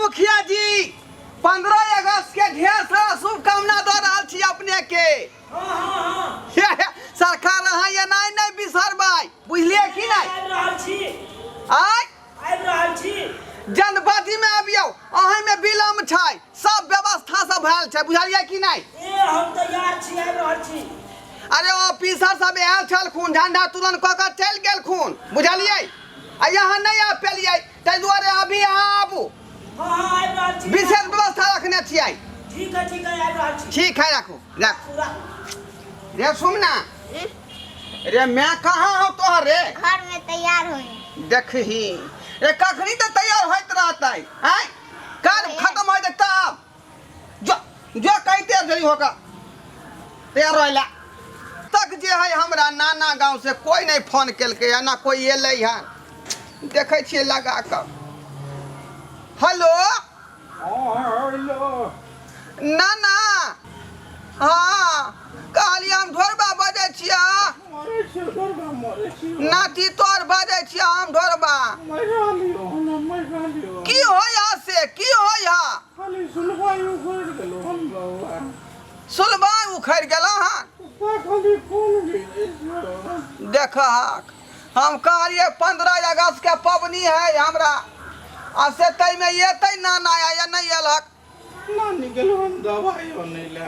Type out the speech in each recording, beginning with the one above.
मुखिया जी 15 अगस्त के ढेर सारा शुभकामना दे रहा छी अपने के। सरकार रहा ये नहीं बिसरबाई बुझलिए कि नहीं। जनपदी में अबियो अहीं में विलम्ब छै सब व्यवस्था सब भैल छै बुझलिए कि नहीं। हम तैयार छी आबि रहल छी। अरे ऑफिसर सब आयल छलखुन झंडा तुरंत कऽ के चलि गेलखुन बुझलिए आ यहाँ नहीं आ पेलिए ताहि दुआरे अभी अहाँ आबू। आबि रहल छी। विशेष व्यवस्था रखने छियै। ठीक है आबि रहल छी। ठीक है रखो रे सुमना रे मैं कहाँ हो तोहर रे घर में तैयार होई देखही रे कखनी तो तैयार होइत रहतै हैं काज खत्म हो जाए तब जो कहते जरी होगा तैयार रहला तक जे है हमरा नाना गांव से कोई नहीं फोन केलकै है ना कोई एलै है देखे छियै लगा कर। हेलो नाना हाँ कहलिए हम ढोरबा बजे छिया नाती तोर बजे छिया हम ढोरबा की होया से की होया सुलबाई उखड़ गेलो हन देख हम कहलिए 15 अगस्त के पबनी है हमरा आ से तई में येतै नाना या नहीं अलक नानी गेलो हम दवाई नहीं ले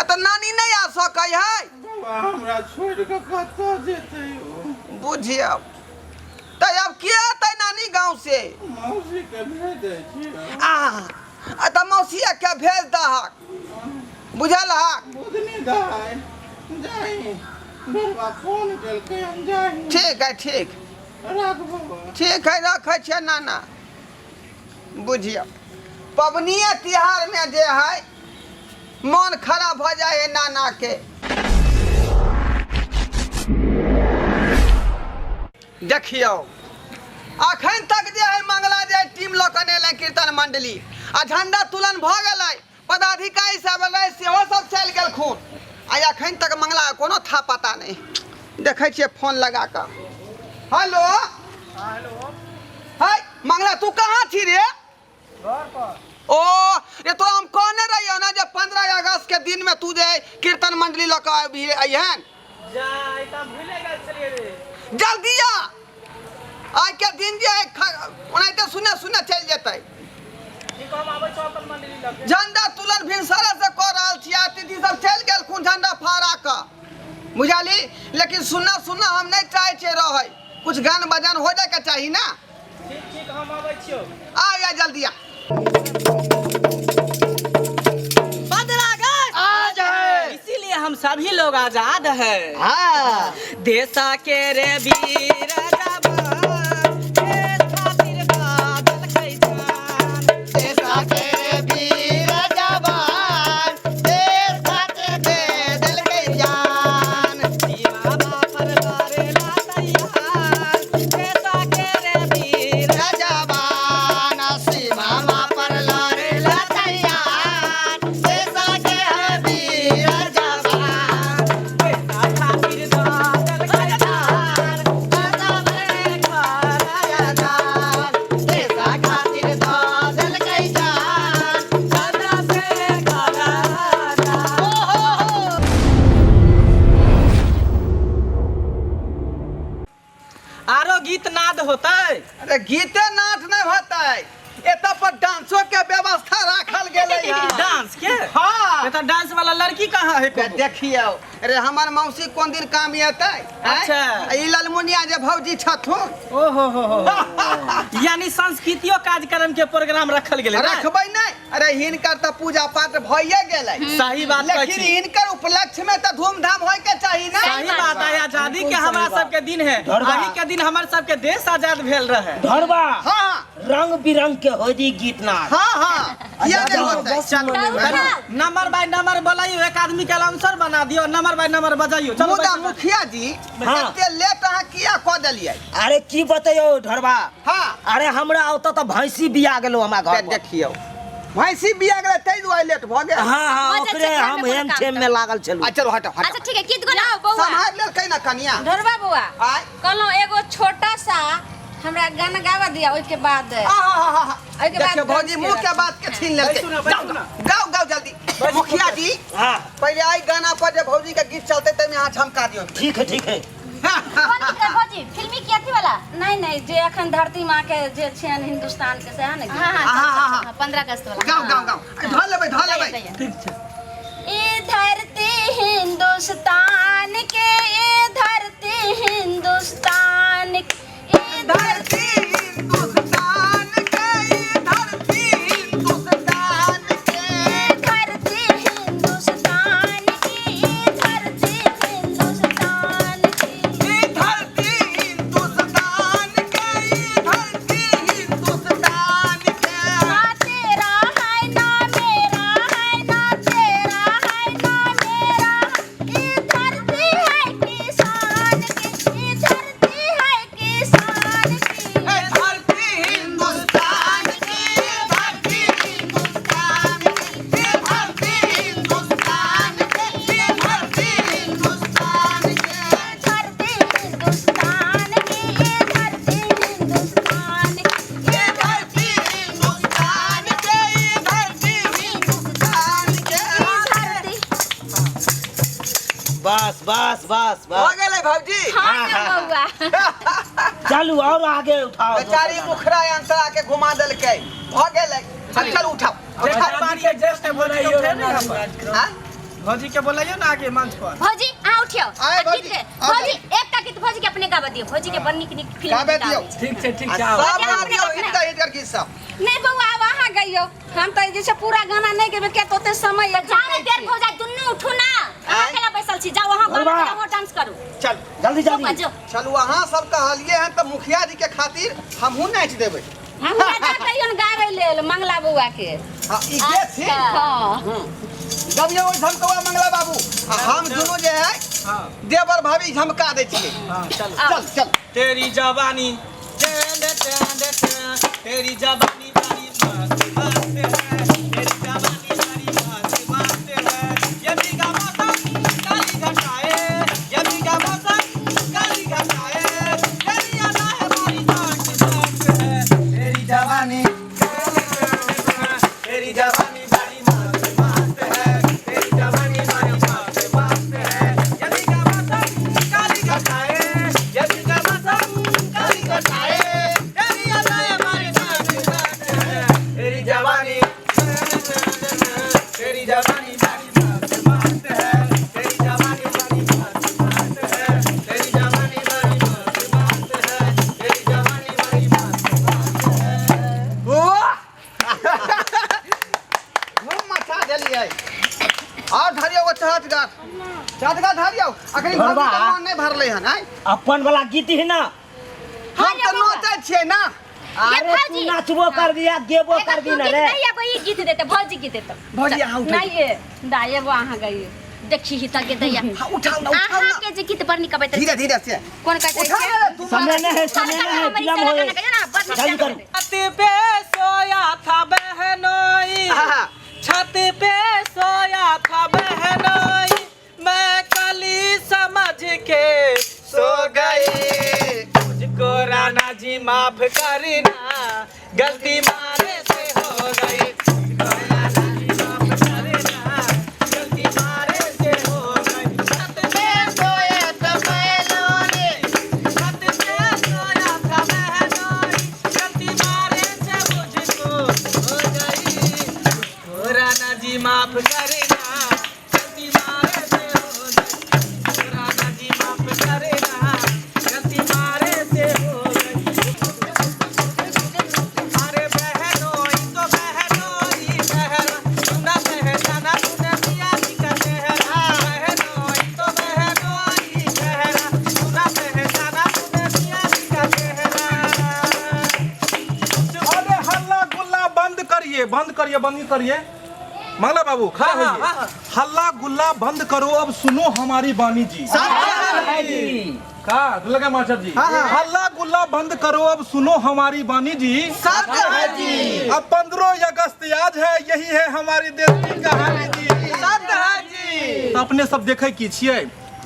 तो नानी नहीं आ सकै है हमरा छोड़ के कतऽ जेतै बुझियो तो अब के आतै नानी गांव से मौसी के भेज दै छी आ तो मौसिया के भेज दहक बुझल हक बुधनी दाई जाई बरबा फोन केलकै हम जाई ठीक है ठीक राखबो ठीक है रखै छै नाना बुझियो पबनिए तिहार में जे है मन खराब हो जाए है नाना के। देखियो अखन तक जे है मंगला जे टीम लऽ कऽ एलै कीर्तन मंडली आ झंडा तुलन भऽ गेलै पदाधिकारी सब एलै सेहो सब चलि गेलखुन आ अखन तक मंगला कोनो था पता नहीं देखै छियै फोन लगा कऽ। हेलो है मंगला तू कहाँ छी रे घर पर ओ रे तो हम कहने रहियो ना जब 15 अगस्त के दिन में तू जे कीर्तन मंडली लऽ कऽ अइहन जाय त भूले गेल छलिए रे जल्दी आ आज के दिन जे ओनाइते सुने सुने चल जेतै ठीक हम आबै छी अपन मंडली लग झंडा तुलन भिनसरे से कऽ रहल छी अतिथि सब चल गेलखुन झंडा फहरा कऽ बुझाली लेकिन सुनना सुनना हम नहीं चाहे छे रहे कुछ गान बजान हो जाए के चाहिए ना। ठीक हम आबै छियो आ जल्दी आ 15 अगस्त आज है इसीलिए हम सभी लोग आजाद है। हाँ देशा के रे वीर जवान देश खातिर बादल कै जान देशा के वीर जवान देश खातिर बेदल के जान सीमा पर लड़ेला तैयार देशा के रे वीर जवान सीमा पर लड़ेला तैयार देशा के वीर जवान देशा खातिर बादल कै जान देशा खातिर बादल के जान चंद्र से खड़ा आरो गीत नाद होतै। अरे गीते नाच नहीं होतै एतऽ पर डांसो के व्यवस्था रखल गेलै है। डांस के हाँ ये तो डांस वाला लड़की कहाँ है के देखियो अरे हमर मौसी कोन दिन काम एतै अच्छा। ई ललमुनिया जे भौजी छथुन ओहो हो यानी सांस्कृतिक कार्यक्रम के प्रोग्राम रखल गेलै ना? रखबै नहीं अरे हिनकर तो पूजा पाठ भइए गेलै सही बात कहै लेकिन छी। हिनकर उपलक्ष्य में तो धूमधाम होय के चाहिए ना। सही बात है आजादी के हमरा सबके दिन है अही के दिन हमर सबके देश आजाद भेल रहे। धरबा हाँ रंग बिरंग के होई गीत नाच हाँ हाँ ये नहीं होतै चलो नंबर बाय नंबर बोलाइयो एक आदमी के अलाउंसर बना दियो नंबर बाय नंबर बजाइयो चलो मुदा मुखिया जी हाँ। एते लेट अहाँ किया कऽ देलियै। अरे की बतैयो धरबा हाँ अरे हमरा ओतऽ तऽ भैंसी बिया गेलो हमरा घर में। देखियो भैंसी बिया गेलै ताहि दुआरे लेट भऽ गेल। हाँ हाँ अच्छा, ओकरे अच्छा, हम घर में हेम काम छेम में लागल छलू। चलो हटो अच्छा हटो ठीक है गीत गाओ बउआ संभाल लेलकै ना कनिया ढोरबा बउआ आय कहलो एगो छोटा सा हमरा गाना गावा दिया ओइ के बाद आहा ओइ के बाद देखियो भौजी मुंह के बात के छीन लेलके गाओ गाओ जल्दी मुखिया जी हाँ पहले आई गाना पर जे भौजी के गीत चलते तमे यहाँ झमका दियो ठीक है ठीक है। कौन गीत है भौजी फिल्मी की अथी वाला नहीं जे अखन धरती माँ के जे छन हिंदुस्तान के से है ना हां 15 अगस्त वाला गाओ गाओ गाओ धर लेबै ठीक है। ये धरती हिंदुस्तान के ये धरती हिंदुस्तान ये धरती हिंदुस्तान के ये धरती हिंदुस्तान के ये धरती हिंदुस्तान की ये धरती हिंदुस्तान की ये धरती हिंदुस्तान के ये धरती हिंदुस्तान के ना तेरा है ना मेरा है ना तेरा है ना मेरा ये धरती है किसान की ये धरती है किसान की ए धरती हिंदुस्तान की धरती हिंदुस्तान की धरती हिंदुस्तान की धरती हिंदुस्तान की धरती हिंदुस्तान की ये धरती हिंदुस्तान की ये धरती हिंदुस्तान के ये धरती हिंदुस्तान के धरती बस बस बस हो बस गेलै भौजी हाँ ना बउआ चलू और आगे उठाओ। बेचारी मुखरा अंतरा के घुमा देलकै हो गेलै चल उठाओ हाँ? भौजी के बोलाइयो ना आगे मंच पर। भौजी आ उठियो आए भौजी, गीत आ भौजी जाओ। एक का गीत भौजी के अपने गावा दियो भौजी के बड़ निक निक फिल्म गावे दियो। ठीक छै ठीक आ छै आओ। सब बजा आदियो अपने हिट हिट कर गीत सब नहीं बउआ वहां गइयो हम तो जैसे पूरा गाना नहीं गेबे के तोते समय जाने देर हो जाए दुन्नु उठू ना अकेला बैसल छी जाओ वहां गाना बउआ। गाओ डांस करू चल जल्दी जो जल्दी। बजो चलू अहाँ सब कहलिए हैं तो मुखिया जी के खातिर हमहू नाच देबै हम जा कहियो गावे ले मंगला बउआ के हाँ ई गीत थी हां गबियो ओइ झमकवा मंगला बाबू आ हम दुनू जे है हां देवर भाभी झमका दै छियै हां चल चल चल तेरी जवानी तेरी जवानी बड़ी मस्त मस्त है तेरी जवानी बड़ी मस्त मस्त है ये भी का मौसम काली घटाए ये भी का मौसम काली घटाए तेरी अदा है बड़ी मस्त मस्त है तेरी जवानी तेरी जवानी बड़ी मस्त मस्त है तेरी जवानी बड़ी मस्त मस्त है ये भी का मौसम काली घटाए ये भी का मौसम काली घटाए तेरी अदा है बड़ी मस्त मस्त है तेरी जवानी तेरी जवानी बड़ी मस्त मस्त है तेरी जवानी बड़ी मस्त मस्त है तेरी जवानी बड़ी मस्त मस्त है तेरी जवानी बड़ी मस्त मस्त है हम मचा देलियै और धरियो वो चाटगा धरियो अखनी धरबा। भगवान का मन नहीं भरले हन आय अपन वाला गीत है ना। हम तो नाचै छियै ना अरे तू नाचबो कर दिया गेबो कर दी ना रे। नहीं अब ये गीत देते भौजी गीत देते भौजी अहाँ उठै नहीं ये दाये वो अहाँ गई देखी ही तक दैया हाँ, उठाओ ना उठाओ अहाँ ना के जे गीत पर निकबैत धीरे धीरे से कौन कहते उठा ना तू समय नहीं है फिल्म हो जल्दी करो। छत पे सोया था बहनोई हाँ। छत पे सोया था बहनोई मैं कली समझ के सो गई मुझको राणा जी माफ करना गलती मारे से हो गई मुझको राणा जी माफ करना गलती मारे से हो गई छत पे सोया था बहनोई छत पे सोया था बहनोई गलती मारे से मुझको हो गई मुझको राणा जी माफ करना गलती मारे से हो गई राणा जी माफ करना गलती मारे से हो गई अरे बहनोई तो बहनोई बहन सुना पहचाना तूने पिया जी का चेहरा बहनोई तो बहनोई बहन सुना पहचाना तूने पिया जी का चेहरा अरे हल्ला गुल्ला बंद करिए मंगला बाबू खड़ा होइए। हल्ला गुल्ला बंद करो अब सुनो हमारी वाणी जी का लगा मास्टर जी हल्ला गुल्ला बंद करो अब सुनो हमारी वाणी जी सत्य है जी अब 15 अगस्त आज है यही है हमारी देश की कहानी जी सत्य है जी तो अपने सब देखे की छियै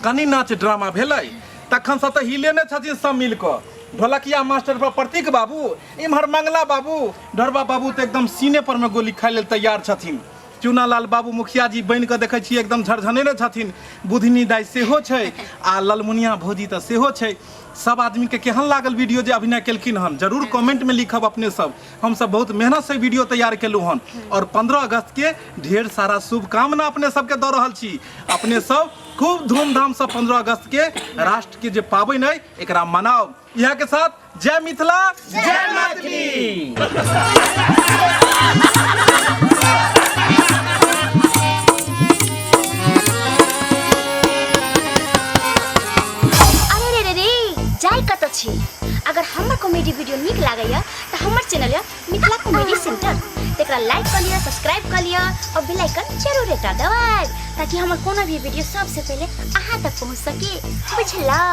कनी नाच ड्रामा भेलै तखन से तो हिले ने छथिन सब मिल कऽ ढोलकिया मास्टर पर प्रतीक बाबू, इम्हर मंगला बाबू, ढरबा बाबू तो एकदम सीने पर में गोली खाय लेल तैयार छथिन। चूनालाल बाबू मुखिया जी बन के देखे छियै एकदम झरझनेने छथिन। बुधनी दाई सेहो छै आ ललमुनिया भौजी तऽ सेहो छै। सब आदमी के केहन लागल वीडियो जे अभिनय केलखिन हन जरूर कमेंट में लिखब अपने सब। हम सब बहुत मेहनत से वीडियो तैयार केलहुँ हन और 15 अगस्त के ढेर सारा शुभकामना अपने सबके दऽ रहल छी। अपने सब खूब धूमधाम से 15 अगस्त के राष्ट्र के जे पाबनि है एकरा मनाओ। यह के साथ जय मिथिला जय मैथिली। अरे रे रे रे जाय कत छी। अगर हमर कॉमेडी वीडियो नीक लागैया तो हमर चैनल है मिथिला कॉमेडी सेंटर, तेकरा लाइक कर लिया, सब्सक्राइब कर लिया और बेल आइकन जरूर एकटा दबाएब ताकि हमर कोनो भी वीडियो सबसे पहले अहाँ तक पहुंच सके। बुझलौ?